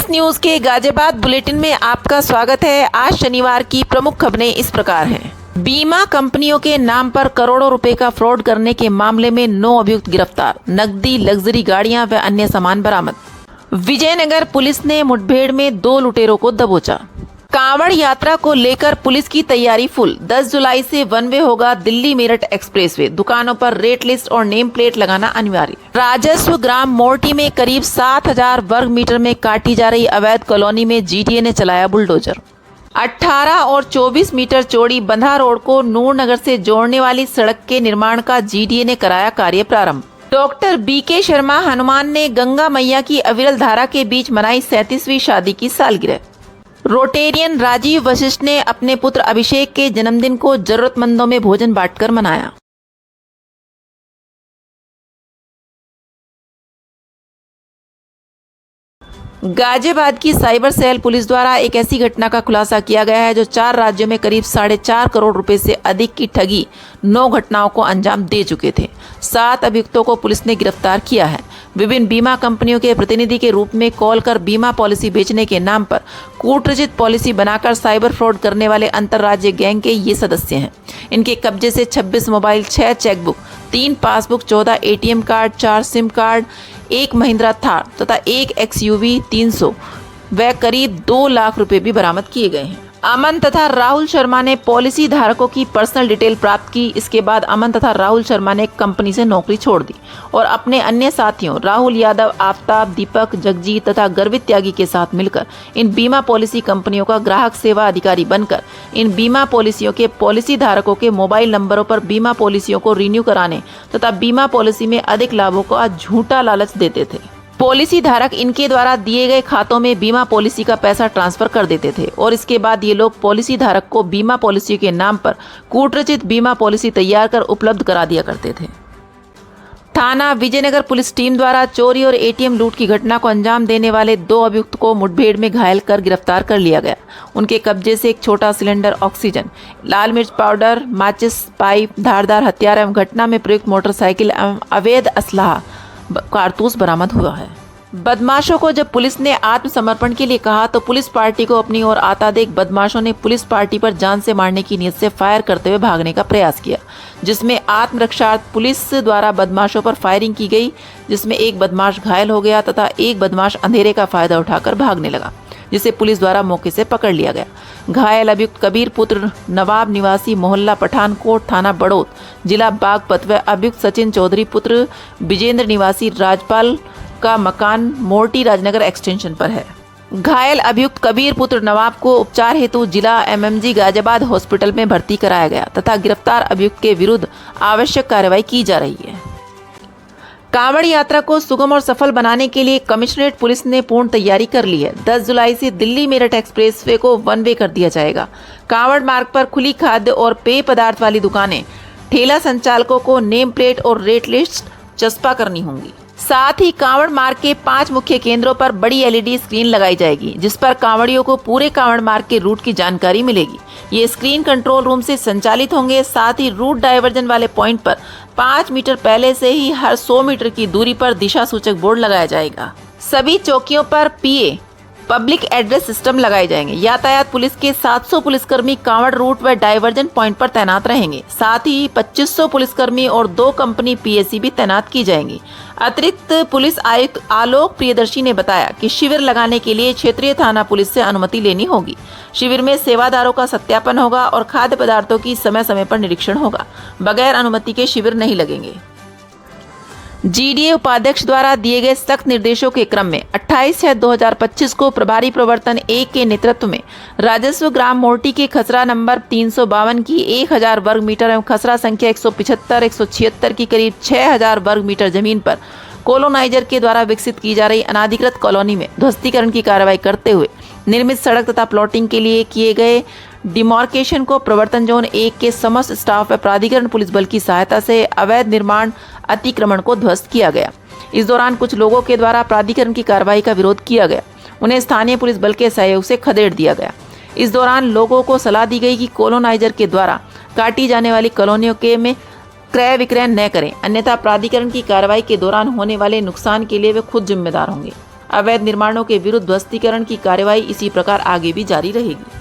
S news के Ghaziabad bulletin में आपका स्वागत है। आज शनिवार की प्रमुख खबरें इस प्रकार हैं। बीमा कंपनियों के नाम पर करोड़ों रुपए का फ्रॉड करने के मामले में 9 अभियुक्त गिरफ्तार, नकदी, लग्जरी गाड़ियां व अन्य सामान बरामद। विजयनगर पुलिस ने मुठभेड़ में 2 लुटेरों को दबोचा। कांवड़ यात्रा को लेकर पुलिस की तैयारी फुल। 10 जुलाई से वन वे होगा दिल्ली मेरठ एक्सप्रेसवे। दुकानों पर रेट लिस्ट और नेम प्लेट लगाना अनिवार्य। राजस्व ग्राम मोर्टी में करीब 7000 वर्ग मीटर में काटी जा रही अवैध कॉलोनी में जीटीए ने चलाया बुलडोजर। 18 और 24 मीटर चौड़ी बंधा रोड को नूर नगर से जोड़ने वाली सड़क के निर्माण का जीटीए ने कराया कार्य प्रारंभ। डॉक्टर बीके शर्मा हनुमान ने गंगा मैया की अविरल धारा के बीच मनाई 37वीं शादी की सालगिरह। रोटेरियन राजीव वशिष्ठ ने अपने पुत्र अभिषेक के जन्मदिन को जरूरतमंदों में भोजन बांटकर मनाया। गाजियाबाद की साइबर सेल पुलिस द्वारा एक ऐसी घटना का खुलासा किया गया है जो 4 राज्यों में करीब 4.5 करोड़ रुपए से अधिक की ठगी 9 घटनाओं को अंजाम दे चुके थे। 7 अभियुक्तों को पुलिस ने गिरफ्तार किया है। विभिन्न बीमा कंपनियों के प्रतिनिधि के रूप में कॉल कर बीमा पॉलिसी बेचने के नाम पर कूटरचित पॉलिसी बनाकर साइबर फ्रॉड करने वाले अंतर्राज्यीय गैंग के ये सदस्य हैं। इनके कब्जे से 26 mobile, 6 chequebook, 3 passbook, 14 ATM card, 4 SIM card, 1 Mahindra Thar तथा 1 XUV 300 व करीब 2 लाख रुपए भी बरामद किए गए हैं। अमन तथा राहुल शर्मा ने पॉलिसी धारकों की पर्सनल डिटेल प्राप्त की। इसके बाद अमन तथा राहुल शर्मा ने कंपनी से नौकरी छोड़ दी और अपने अन्य साथियों राहुल यादव, आफ्ताब, दीपक, जगजीत तथा गर्वित त्यागी के साथ मिलकर इन बीमा पॉलिसी कंपनियों का ग्राहक सेवा अधिकारी बनकर इन बीमा पॉलिसियों के पॉलिसी धारकों के मोबाइल नंबरों पर बीमा पॉलिसियों को रिन्यू कराने तथा बीमा पॉलिसी में अधिक लाभों का झूठा लालच देते थे। पॉलिसी धारक इनके द्वारा दिए गए खातों में बीमा पॉलिसी का पैसा ट्रांसफर कर देते थे और इसके बाद ये लोग पॉलिसी धारक को बीमा पॉलिसी के नाम पर कूटरचित बीमा पॉलिसी तैयार कर उपलब्ध करा दिया करते थे। थाना विजयनगर पुलिस टीम द्वारा चोरी और एटीएम लूट की घटना को अंजाम देने वाले 2 अभियुक्त को मुठभेड़ में घायल कर गिरफ्तार कर लिया गया। उनके कब्जे से एक छोटा सिलेंडर ऑक्सीजन, लाल मिर्च पाउडर, माचिस, पाइप, धारदार हथियार एवं घटना में प्रयुक्त मोटरसाइकिल एवं अवैध असलाह कारतूस बरामद हुआ है। बदमाशों को जब पुलिस ने आत्मसमर्पण के लिए कहा तो पुलिस पार्टी को अपनी ओर आता देख बदमाशों ने पुलिस पार्टी पर जान से मारने की नीयत से फायर करते हुए भागने का प्रयास किया, जिसमें आत्मरक्षार्थ पुलिस द्वारा बदमाशों पर फायरिंग की गई, जिसमें एक बदमाश घायल हो गया तथा एक बदमाश अंधेरे का फायदा उठाकर भागने लगा, जिसे पुलिस द्वारा मौके से पकड़ लिया गया। घायल अभियुक्त कबीर पुत्र नवाब निवासी मोहल्ला पठानकोट, थाना बड़ौत, जिला बागपत व अभियुक्त सचिन चौधरी पुत्र विजेंद्र निवासी राजपाल का मकान मोर्टी राजनगर एक्सटेंशन पर है। घायल अभियुक्त कबीर पुत्र नवाब को उपचार हेतु जिला MMG गाजियाबाद हॉस्पिटल में भर्ती कराया गया तथा गिरफ्तार अभियुक्त के विरुद्ध आवश्यक कार्रवाई की जा रही है। कांवड़ यात्रा को सुगम और सफल बनाने के लिए कमिश्नरेट पुलिस ने पूर्ण तैयारी कर ली है। 10 जुलाई से दिल्ली मेरठ एक्सप्रेसवे को वन वे कर दिया जाएगा। कांवड़ मार्ग पर खुली खाद्य और पेय पदार्थ वाली दुकानें, ठेला संचालकों को नेम प्लेट और रेट लिस्ट चस्पा करनी होंगी। साथ ही कांवड़ मार्ग के 5 मुख्य केंद्रों पर बड़ी LED स्क्रीन लगाई जाएगी, जिस पर कांवड़ियों को पूरे कांवड़ मार्ग के रूट की जानकारी मिलेगी। ये स्क्रीन कंट्रोल रूम से संचालित होंगे। साथ ही रूट डायवर्जन वाले पॉइंट पर 5 मीटर पहले से ही हर 100 मीटर की दूरी पर दिशा सूचक बोर्ड लगाया जाएगा। सभी चौकियों पर PA पब्लिक एड्रेस सिस्टम लगाए जाएंगे। यातायात पुलिस के 700 पुलिसकर्मी कांवड़ रूट व डायवर्जन पॉइंट पर तैनात रहेंगे। साथ ही 2500 पुलिसकर्मी और 2 कंपनी PAC भी तैनात की जाएंगी। अतिरिक्त पुलिस आयुक्त आलोक प्रियदर्शी ने बताया कि शिविर लगाने के लिए क्षेत्रीय थाना पुलिस से अनुमति लेनी होगी। शिविर में सेवादारों का सत्यापन होगा और खाद्य पदार्थों की समय समय पर निरीक्षण होगा। बगैर अनुमति के शिविर नहीं लगेंगे। GDA उपाध्यक्ष द्वारा दिए गए सख्त निर्देशों के क्रम में 28/6/2025 को प्रभारी प्रवर्तन 1 के नेतृत्व में राजस्व ग्राम मोर्टी के खसरा नंबर 352 की 1000 वर्ग मीटर एवं खसरा संख्या 175-176 की करीब 6000 वर्ग मीटर जमीन पर कोलोनाइजर के द्वारा विकसित की जा रही अनाधिकृत कॉलोनी में ध्वस्तीकरण की कार्रवाई करते हुए निर्मित सड़क तथा प्लॉटिंग के लिए किए गए डिमार्केशन को प्रवर्तन जोन 1 के समस्त स्टाफ व प्राधिकरण पुलिस बल की सहायता से अवैध निर्माण अतिक्रमण को ध्वस्त किया गया। इस दौरान कुछ लोगों के द्वारा प्राधिकरण की कार्रवाई का विरोध किया गया। उन्हें स्थानीय पुलिस बल के सहयोग से खदेड़ दिया गया। इस दौरान लोगों को सलाह दी गई कि कोलोनाइजर के द्वारा काटी जाने वाली कॉलोनियों के में क्रय विक्रय न करें, अन्यथा प्राधिकरण की कार्रवाई के दौरान होने वाले नुकसान के लिए वे खुद जिम्मेदार होंगे। अवैध निर्माणों के विरुद्ध ध्वस्तीकरण की कार्यवाही इसी प्रकार आगे भी जारी रहेगी।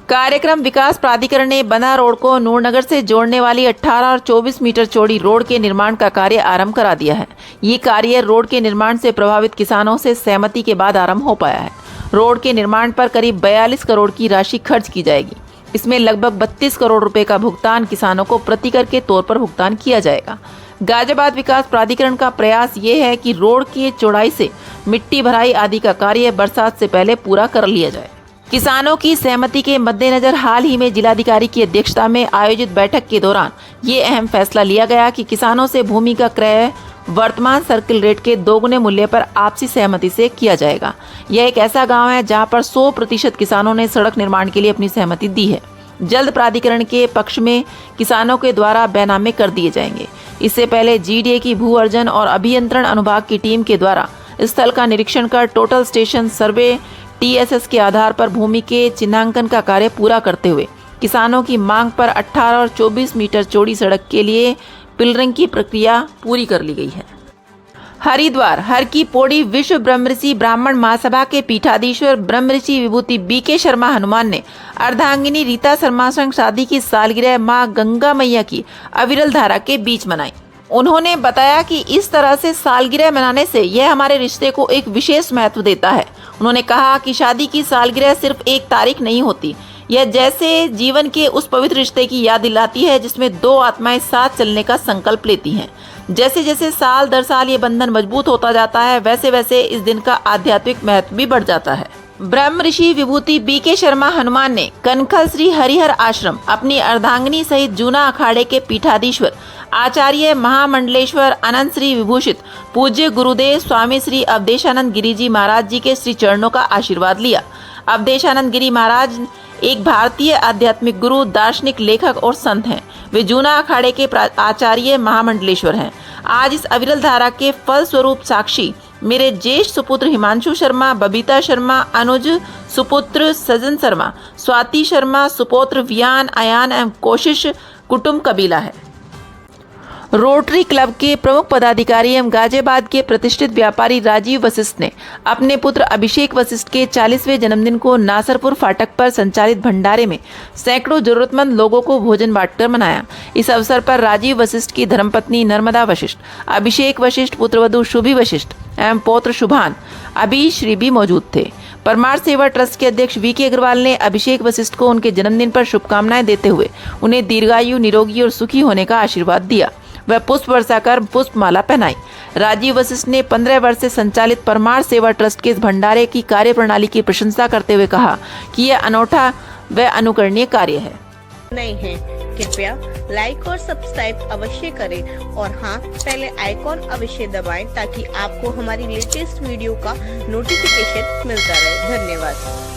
कार्यक्रम विकास प्राधिकरण ने बना रोड को नूरनगर से जोड़ने वाली 18 और 24 मीटर चौड़ी रोड के निर्माण का कार्य आरंभ करा दिया है। ये कार्य रोड के निर्माण से प्रभावित किसानों से सहमति के बाद आरंभ हो पाया है। रोड के निर्माण पर करीब 42 करोड़ की राशि खर्च की जाएगी। इसमें लगभग 32 करोड़ रुपए का भुगतान किसानों को प्रतिकर के तौर पर भुगतान किया जाएगा। गाजियाबाद विकास प्राधिकरण का प्रयास ये है कि रोड की चौड़ाई से मिट्टी भराई आदि का कार्य बरसात से पहले पूरा कर लिया जाए। किसानों की सहमति के मद्देनजर हाल ही में जिलाधिकारी की अध्यक्षता में आयोजित बैठक के दौरान ये अहम फैसला लिया गया कि किसानों से भूमि का क्रय वर्तमान सर्किल रेट के दोगुने मूल्य पर आपसी सहमति से किया जाएगा। यह एक ऐसा गांव है जहां पर 100% किसानों ने सड़क निर्माण के लिए अपनी सहमति दी है। जल्द प्राधिकरण के पक्ष में किसानों के द्वारा बैनामे कर दिए जाएंगे। इससे पहले जीडीए की भू अर्जन और अभियंत्रण अनुभाग की टीम के द्वारा स्थल का निरीक्षण कर टोटल स्टेशन सर्वे TSS के आधार पर भूमि के चिन्हांकन का कार्य पूरा करते हुए किसानों की मांग पर 18 और 24 मीटर चौड़ी सड़क के लिए पिलरिंग की प्रक्रिया पूरी कर ली गई है। हरिद्वार हर की पौड़ी विश्व ब्रह्मऋषि ब्राह्मण महासभा के पीठाधीश्वर ब्रह्मऋषि विभूति BK शर्मा हनुमान ने अर्धांगिनी रीता शर्मा संग शादी की सालगिरह मां गंगा मैया की अविरल धारा के बीच मनाई। उन्होंने बताया कि इस तरह से सालगिरह मनाने से यह हमारे रिश्ते को एक विशेष महत्व देता है। उन्होंने कहा कि शादी की सालगिरह सिर्फ एक तारीख नहीं होती, यह जैसे जीवन के उस पवित्र रिश्ते की याद दिलाती है जिसमें दो आत्माएं साथ चलने का संकल्प लेती हैं। जैसे जैसे साल दर साल ये बंधन मजबूत होता जाता है वैसे वैसे इस दिन का आध्यात्मिक महत्व भी बढ़ जाता है। ब्रह्म ऋषि विभूति BK शर्मा हनुमान ने कनखल श्री हरिहर आश्रम अपनी अर्धांगिनी सहित जूना अखाड़े के पीठाधीश्वर आचार्य महामंडलेश्वर अनंत श्री विभूषित पूज्य गुरुदेव स्वामी श्री अवधेशानंद गिरी जी महाराज जी के श्री चरणों का आशीर्वाद लिया। अवधेशानंद गिरी महाराज एक भारतीय आध्यात्मिक गुरु, दार्शनिक, लेखक और संत हैं। वे जूना अखाड़े के आचार्य महामंडलेश्वर हैं। आज इस अविरल धारा के फल स्वरूप साक्षी मेरे ज्येष्ठ सुपुत्र हिमांशु शर्मा, बबीता शर्मा, अनुज सुपुत्र सजन शर्मा, स्वाति शर्मा सुपुत्र वियान, अयान एवं कोशिश कुटुंब कबीला है। रोटरी क्लब के प्रमुख पदाधिकारी एवं गाजियाबाद के प्रतिष्ठित व्यापारी राजीव वशिष्ठ ने अपने पुत्र अभिषेक वशिष्ठ के 40वें जन्मदिन को नासरपुर फाटक पर संचालित भंडारे में सैकड़ों जरूरतमंद लोगों को भोजन बांटकर मनाया। इस अवसर पर राजीव वशिष्ठ की धर्मपत्नी नर्मदा वशिष्ठ, अभिषेक वशिष्ठ, पुत्रवधू शुभी वशिष्ठ एवं पौत्र शुभान अभिश्री भी मौजूद थे। परमार सेवा ट्रस्ट के अध्यक्ष VK अग्रवाल ने अभिषेक वशिष्ठ को उनके जन्मदिन पर शुभकामनाएं देते हुए उन्हें दीर्घायु, निरोगी और सुखी होने का आशीर्वाद दिया। वह पुष्प वर्षा कर पुष्पमाला पहनाई। राजीव वशिष्ठ ने 15 वर्ष से संचालित परमार सेवा ट्रस्ट के इस भंडारे की कार्यप्रणाली की प्रशंसा करते हुए कहा कि यह अनोखा व अनुकरणीय कार्य है। नहीं है कृपया लाइक और सब्सक्राइब अवश्य करें और हाँ, पहले आइकॉन अवश्य दबाएं ताकि आपको हमारी लेटेस्ट वीडियो का नोटिफिकेशन मिलता रहे। धन्यवाद।